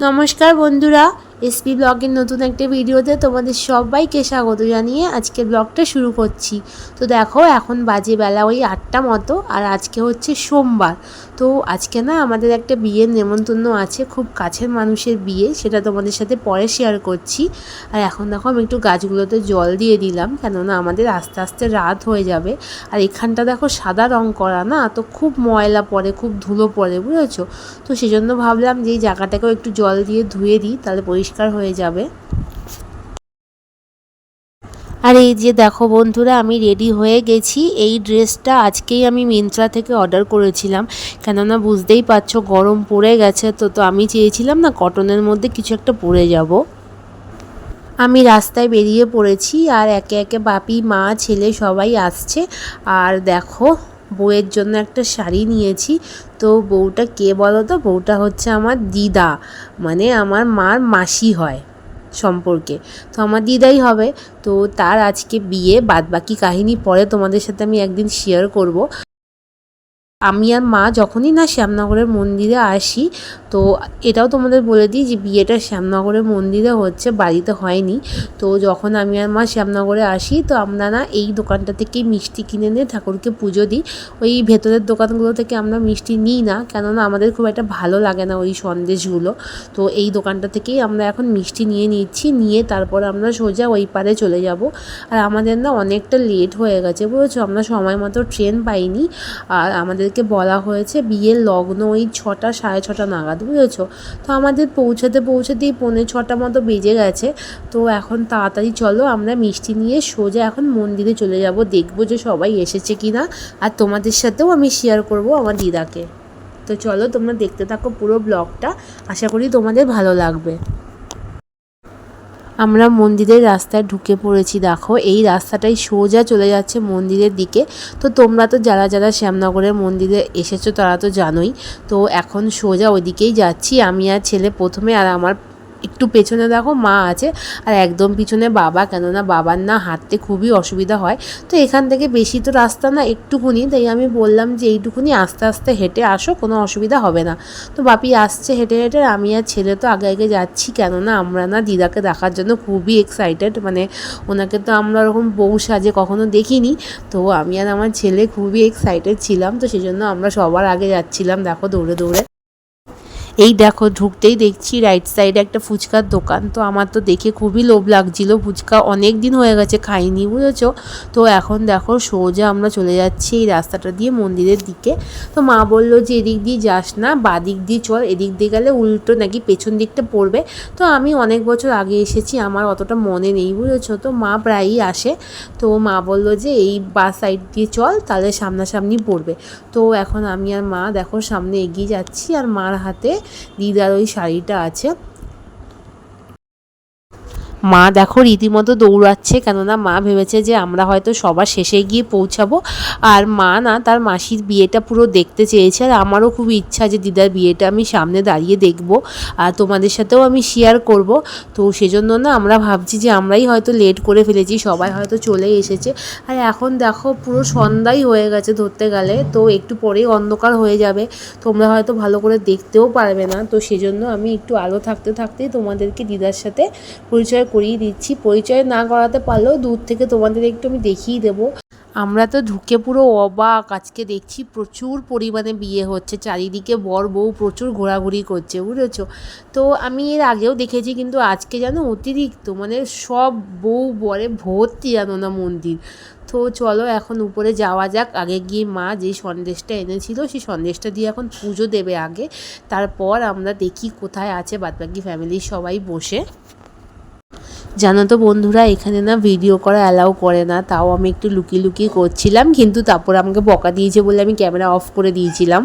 নমস্কার বন্ধুরা, এসপি ব্লগের নতুন একটা ভিডিওতে তোমাদের সবাইকে স্বাগত জানিয়ে আজকের ব্লগটা শুরু করছি। তো দেখো এখন বাজে বেলা ওই 8টা মতো, আর আজকে হচ্ছে সোমবার। তো আজকে না আমাদের একটা বিয়ের নেমন্তন্ন আছে, খুব কাছের মানুষের বিয়ে, সেটা তোমাদের সাথে পরে শেয়ার করছি। আর এখন দেখো আমি একটু গাছগুলোতে জল দিয়ে দিলাম, কেননা আমাদের আস্তে আস্তে রাত হয়ে যাবে। আর এখানটা দেখো সাদা রং করা না, তো খুব ময়লা পড়ে, খুব ধুলো পড়ে, বুঝেছো। তো সেজন্য ভাবলাম যে এই জায়গাটাকেও একটু জল দিয়ে ধুয়ে দিই, তাহলে পরিষ্কার হয়ে যাবে। আর এই যে দেখো বন্ধুরা, আমি রেডি হয়ে গেছি। এই ড্রেসটা আজকেই আমি মিন্ত্রা থেকে অর্ডার করেছিলাম, কেননা বুঝতেই পারছো গরম পড়ে গেছে। তো আমি চেয়েছিলাম না কটনের মধ্যে কিছু একটা পরে যাব। আমি রাস্তায় বেরিয়ে পড়েছি, আর একে একে বাপি, মা, ছেলে সবাই আসছে। আর দেখো বউয়ের জন্য একটা শাড়ি নিয়েছি। তো বউটা কে বলো তো? বউটা হচ্ছে আমার দিদা, মানে আমার মার মাসি হয় সম্পর্কে। তো আমার দিদাই হবে। তো তার আজকে বিয়ে, বাদবাকি কাহিনী পরে তোমাদের সাথে আমি একদিন শেয়ার করব। আমি আর মা যখনই না শ্যামনগরের মন্দিরে আসি, তো এটাও তোমাদের বলে দিই যে বিয়েটা শ্যামনগরের মন্দিরে হচ্ছে, বাড়িতে হয়নি। তো যখন আমি আর মা শ্যামনগরে আসি, তো আমরা না এই দোকানটা থেকেই মিষ্টি কিনে নিয়ে ঠাকুরকে পুজো দিই। ওই ভেতরের দোকানগুলো থেকে আমরা মিষ্টি নিই না, কেননা আমাদের খুব একটা ভালো লাগে না ওই সন্দেশগুলো। তো এই দোকানটা থেকেই আমরা এখন মিষ্টি নিয়ে নিচ্ছি, নিয়ে তারপর আমরা সোজা ওই পারে চলে যাব। আর আমাদের না অনেকটা লেট হয়ে গেছে, বুঝেছো, আমরা সময় মতো ট্রেন পাইনি। আর আমাদেরকে বলা হয়েছে বিয়ের লগ্ন ওই 6টা, 6:30 নাগাদ, বুঝেছো। তো আমাদের পৌঁছাতেই 5:45 মতো বেজে গেছে। তো এখন তাড়াতাড়ি চলো, আমরা মিষ্টি নিয়ে সোজা এখন মন্দিরে চলে যাব, দেখবো যে সবাই এসেছে কিনা। আর তোমাদের সাথেও আমি শেয়ার করব আমার দিদাকে। তো চলো তোমরা দেখতে থাকো পুরো ব্লগটা, আশা করি তোমাদের ভালো লাগবে। আমরা মন্দিরের রাস্তায় ঢুকে পড়েছি। দেখো এই রাস্তাটাই সোজা চলে যাচ্ছে মন্দিরের দিকে। তো তোমরা তো যারা যারা শ্যামনগরের মন্দিরে এসেছো তারা তো জানোই। তো এখন সোজা ওইদিকেই যাচ্ছি, আমি আর ছেলে প্রথমে, আর আমার একটু পেছনে দেখো মা আছে, আর একদম পিছনে বাবা, কেননা বাবার না হাঁটতে খুবই অসুবিধা হয়। তো এখান থেকে বেশি তো রাস্তা না, একটুকুনি, তাই আমি বললাম যে এইটুকুনি আস্তে আস্তে হেঁটে আসো, কোনো অসুবিধা হবে না। তো বাপি আসছে হেঁটে হেঁটে, আমি আর ছেলে তো আগে আগে যাচ্ছি, কেননা আমরা না দিদাকে দেখার জন্য খুবই এক্সাইটেড। মানে ওনাকে তো আমরা ওরকম বউ সাজে কখনো দেখিনি। তো আমি আর আমার ছেলে খুবই এক্সাইটেড ছিলাম, তো সেই জন্য আমরা সবার আগে যাচ্ছিলাম দেখো দৌড়ে দৌড়ে। এই দেখো ঢুকতেই দেখছি রাইট সাইডে একটা ফুচকার দোকান। তো আমার তো দেখে খুবই লোভ লাগছিল, ফুচকা অনেক দিন হয়ে গেছে খাইনি, বুঝেছো। তো এখন দেখো সোজা আমরা চলে যাচ্ছি এই রাস্তাটা দিয়ে মন্দিরের দিকে। তো মা বললো যে এদিক দিয়ে যাস না, বাদিক দিয়ে চল, এদিক দিয়ে গেলে উল্টো নাকি পেছন দিকটা পড়বে। তো আমি অনেক বছর আগে এসেছি, আমার অতটা মনে নেই, বুঝেছো। তো মা প্রায়ই আসে। তো মা বললো যে এই বাস সাইড দিয়ে চল, তাহলে সামনাসামনি পড়বে। তো এখন আমি আর মা দেখো সামনে এগিয়ে যাচ্ছি, আর মার হাতে দিদার ওই শাড়িটা আছে। মা দেখো রীতিমতো দৌড়াচ্ছে, কেননা মা ভেবেছে যে আমরা হয়তো সবার শেষে গিয়ে পৌঁছাবো। আর মা না তার মাসির বিয়েটা পুরো দেখতে চেয়েছে, আর আমারও খুব ইচ্ছা যে দিদার বিয়েটা আমি সামনে দাঁড়িয়ে দেখব, আর তোমাদের সাথেও আমি শেয়ার করব। তো সেজন্য না আমরা ভাবছি যে আমরাই হয়তো লেট করে ফেলেছি, সবাই হয়তো চলে এসেছে। আর এখন দেখো পুরো সন্ধ্যাই হয়ে গেছে ধরতে গেলে, তো একটু পরেই অন্ধকার হয়ে যাবে, তোমরা হয়তো ভালো করে দেখতেও পারবে না। তো সেজন্য আমি একটু আলো থাকতে থাকতেই তোমাদেরকে দিদার সাথে পরিচয় করিয়ে দিচ্ছি। পরিচয় না করাতে পারলেও দূর থেকে তোমাদের একটু আমি দেখিয়ে দেবো। আমরা তো ঢুকে পুরো অবাক, আজকে দেখছি প্রচুর পরিমাণে বিয়ে হচ্ছে, চারিদিকে বর বউ প্রচুর ঘোরাঘুরি করছে, বুঝেছো। তো আমি এর আগেও দেখেছি, কিন্তু আজকে যেন অতিরিক্ত, মানে সব বউ বরে ভর্তি, জানো না মন্দির। তো চলো এখন উপরে যাওয়া যাক, আগে গিয়ে মা যেই সন্দেশটা এনেছিল সেই সন্দেশটা দিয়ে এখন পুজো দেবে আগে, তারপর আমরা দেখি কোথায় আছে বাদবাকি ফ্যামিলির সবাই বসে। জানো তো বন্ধুরা, এখানে না ভিডিও করা অ্যালাউ করে না, তাও আমি একটু লুকিয়ে লুকিয়ে করছিলাম, কিন্তু তারপর আমাকে বকা দিয়েছে বলে আমি ক্যামেরা অফ করে দিয়েছিলাম।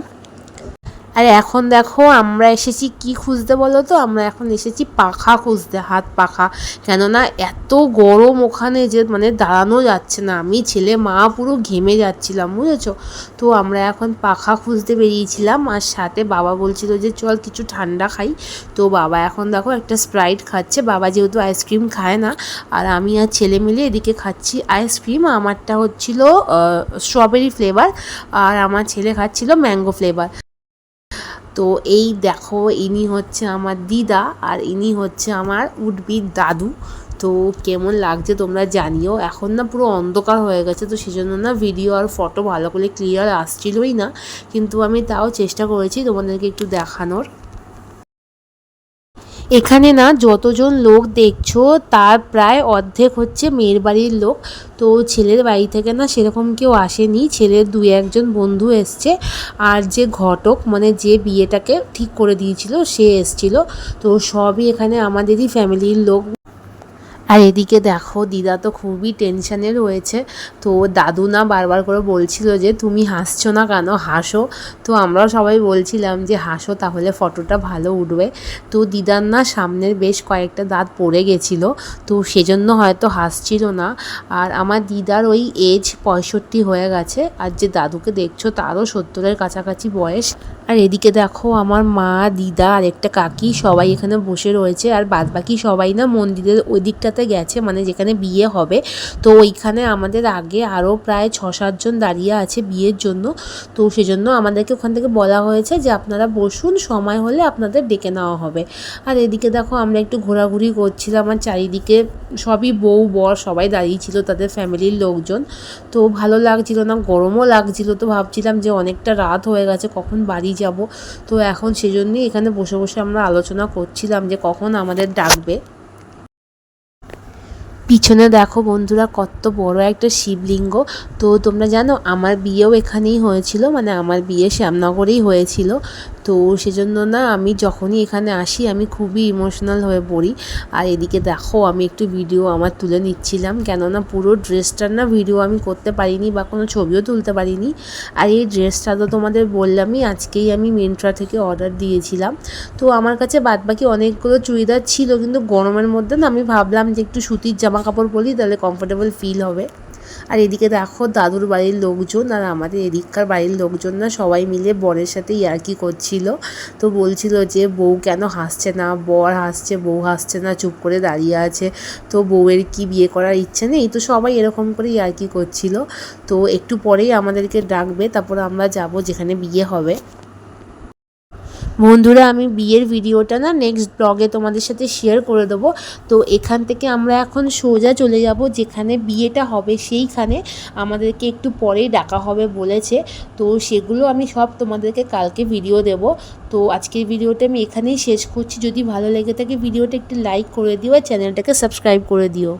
আর এখন দেখো আমরা এসেছি কি খুঁজতে বলো তো? আমরা এখন এসেছি পাখা খুঁজতে, হাত পাখা। কেননা এত গরম ওখানে যে মানে দাঁড়ানো যাচ্ছে না, আমি ছেলে মা পুরো ঘেমে যাচ্ছিলাম, বুঝেছো। তো আমরা এখন পাখা খুঁজতে বেরিয়েছিলাম, আর সাথে বাবা বলছিল যে চল কিছু ঠান্ডা খাই। তো বাবা এখন দেখো একটা স্প্রাইট খাচ্ছে, বাবা যেহেতু আইসক্রিম খায় না। আর আমি আর ছেলে মিলে এদিকে খাচ্ছি আইসক্রিম। আমারটা হচ্ছিল স্ট্রবেরি ফ্লেভার, আর আমার ছেলে খাচ্ছিল ম্যাঙ্গো ফ্লেভার। তো এই দেখো ইনি হচ্ছে আমার দিদা আর ইনি হচ্ছে আমার উডবি দাদু। তো কেমন লাগছে তোমরা জানিও। এখন না পুরো অন্ধকার হয়ে গেছে, তো সেজন্য না ভিডিও আর ফটো ভালো করে ক্লিয়ার আসছিলই না, কিন্তু আমি তাও চেষ্টা করেছি তোমাদেরকে একটু দেখানোর। এখানে না যতজন লোক দেখছো তার প্রায় অর্ধেক হচ্ছে মেয়ের বাড়ির লোক। তো ছেলের বাড়ি থেকে না সেরকম কেউ আসেনি, ছেলের 2-1জন বন্ধু এসছে, আর যে ঘটক মানে যে বিয়েটাকে ঠিক করে দিয়েছিল সে এসছিল। তো সবই এখানে আমাদেরই ফ্যামিলির লোক। আর এদিকে দেখো দিদা তো খুবই টেনশানে রয়েছে। তো দাদু না বারবার করে বলছিল যে তুমি হাসছো না কেন, হাসো। তো আমরাও সবাই বলছিলাম যে হাসো তাহলে ফটোটা ভালো উঠবে। তো দিদার না সামনের বেশ কয়েকটা দাঁত পড়ে গেছিলো, তো সেজন্য হয়তো হাসছিল না। আর আমার দিদার ওই এজ 65 হয়ে গেছে, আর যে দাদুকে দেখছো তারও 70-এর কাছাকাছি বয়স। আর এদিকে দেখো আমার মা, দিদা আর একটা কাকি সবাই এখানে বসে রয়েছে, আর বাদবাকি সবাই না মন্দিরের ওই দিকটাতে গেছে, মানে যেখানে বিয়ে হবে। তো ওইখানে আমাদের আগে আরও প্রায় 6-7 জন দাঁড়িয়ে আছে বিয়ের জন্য। তো সেজন্য আমাদেরকে ওখান থেকে বলা হয়েছে যে আপনারা বসুন, সময় হলে আপনাদের ডেকে নেওয়া হবে। আর এদিকে দেখো আমরা একটু ঘোরাঘুরি করছিলাম, আর চারিদিকে সবই বউ বর সবাই দাঁড়িয়েছিল, তাদের ফ্যামিলির লোকজন। তো ভালো লাগছিল না, গরমও লাগছিল। তো ভাবছিলাম যে অনেকটা রাত হয়ে গেছে, কখন বাড়ি যাব। তো এখন সেজন্যই এখানে বসে বসে আমরা আলোচনা করছিলাম যে কখন আমাদের ডাকবে। পিছনে দেখো বন্ধুরা কত বড় একটা শিবলিঙ্গ। তো তোমরা জানো আমার বিয়েও এখানেই হয়েছিল, মানে আমার বিয়ে শ্যামনগরেই হয়েছিল। তো সেজন্য না আমি যখনই এখানে আসি আমি খুবই ইমোশনাল হয়ে পড়ি। আর এদিকে দেখো আমি একটু ভিডিও আমার তুলে নিচ্ছিলাম, কেননা পুরো ড্রেসটার না ভিডিও আমি করতে পারিনি বা কোনো ছবিও তুলতে পারিনি। আর এই ড্রেসটা তো তোমাদের বললামই আজকেই আমি মিন্ত্রা থেকে অর্ডার দিয়েছিলাম। তো আমার কাছে বাদবাকি অনেকগুলো চুড়িদার ছিল, কিন্তু গরমের মধ্যে না আমি ভাবলাম যে একটু সুতির জামা কাপড় পরি, তাহলে কমফোর্টেবল ফিল হবে। আর এদিকে দেখো দাদুর বাড়ির লোকজন আর আমাদের এদিককার বাড়ির লোকজন না সবাই মিলে বরের সাথে ইয়ার্কি করছিল। তো বলছিল যে বউ কেন হাসছে না, বর হাসছে বউ হাসছে না, চুপ করে দাঁড়িয়ে আছে, তো বউয়ের কি বিয়ে করার ইচ্ছে নেই। তো সবাই এরকম করে ইয়ার্কি করছিল। তো একটু পরেই আমাদেরকে ডাকবে, তারপর আমরা যাব যেখানে বিয়ে হবে। বন্ধুরা আমি বিয়ের ভিডিওটা না নেক্সট ব্লগে তোমাদের সাথে শেয়ার করে দেবো। তো এখান থেকে আমরা এখন সোজা চলে যাব যেখানে বিয়েটা হবে, সেইখানে আমাদেরকে একটু পরেই ডাকা হবে বলেছে। তো সেগুলো আমি সব তোমাদেরকে কালকে ভিডিও দেব। তো আজকের ভিডিওটা আমি এখানেই শেষ করছি। যদি ভালো লেগে থাকে ভিডিওটা একটু লাইক করে দিও আর চ্যানেলটাকে সাবস্ক্রাইব করে দিও।